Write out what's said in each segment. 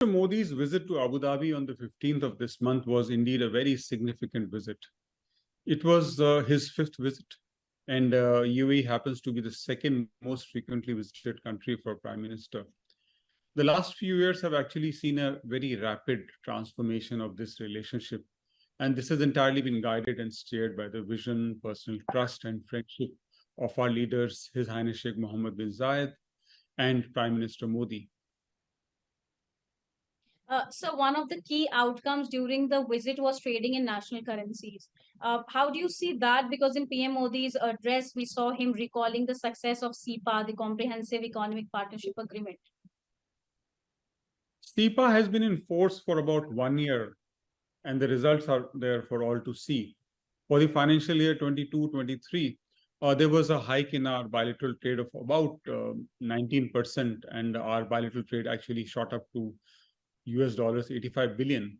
Modi's visit to Abu Dhabi on the 15th of this month was indeed a very significant visit. It was his fifth visit, and UAE happens to be the second most frequently visited country for Prime Minister. The last few years have actually seen a very rapid transformation of this relationship, and this has entirely been guided and steered by the vision, personal trust, and friendship of our leaders, His Highness Sheikh Mohammed bin Zayed and Prime Minister Modi. So one of the key outcomes during the visit was trading in national currencies. How do you see that? Because in PM Modi's address, we saw him recalling the success of CEPA, the Comprehensive Economic Partnership Agreement. CEPA has been in force for about 1 year, and the results are there for all to see. For the financial year 22-23, there was a hike in our bilateral trade of about 19%, and our bilateral trade actually shot up to US dollars 85 billion.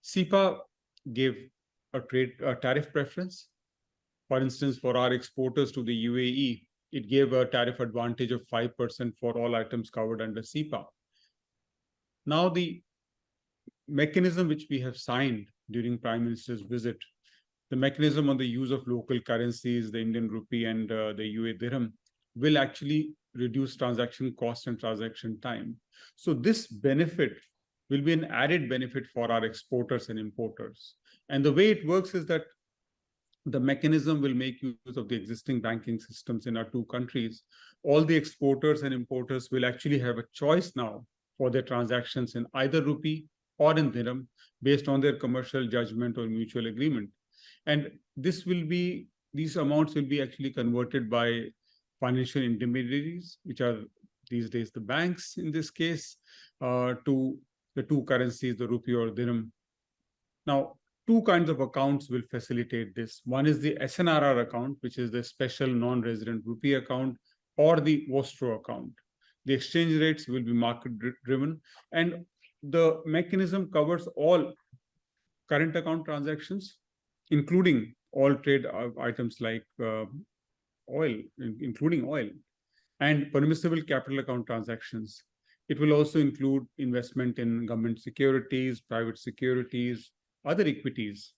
CEPA gave a tariff preference. For instance, for our exporters to the UAE, it gave a tariff advantage of 5% for all items covered under CEPA. Now, the mechanism which we have signed during Prime Minister's visit, the mechanism on the use of local currencies, the Indian rupee and the UAE dirham, will actually reduce transaction cost and transaction time. So this benefit will be an added benefit for our exporters and importers. And the way it works is that the mechanism will make use of the existing banking systems in our two countries. All the exporters and importers will actually have a choice now for their transactions in either rupee or in dirham based on their commercial judgment or mutual agreement. And these amounts will be actually converted by financial intermediaries, which are these days the banks in this case, to the two currencies, the rupee or dirham. Now, two kinds of accounts will facilitate this. One is the SNRR account, which is the special non-resident rupee account, or the Vostro account. The exchange rates will be market driven, and the mechanism covers all current account transactions, including all trade items like oil, including oil, and permissible capital account transactions. It will also include investment in government securities, private securities, other equities.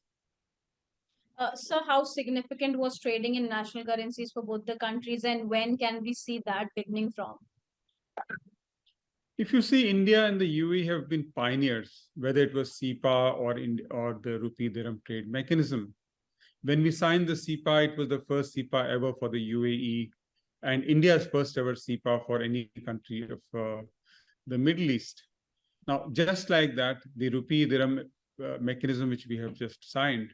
So how significant was trading in national currencies for both the countries, and when can we see that beginning from? If you see, India and the UAE have been pioneers, whether it was CEPA or the rupee dirham trade mechanism. When we signed the CEPA, it was the first CEPA ever for the UAE, and India's first ever CEPA for any country of the Middle East. Now, just like that, the rupee dirham mechanism, which we have just signed,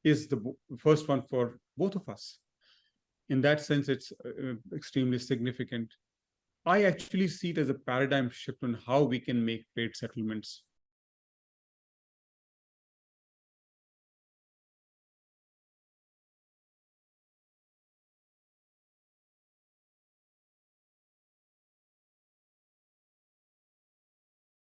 is the first one for both of us. In that sense, it's extremely significant. I actually see it as a paradigm shift on how we can make trade settlements.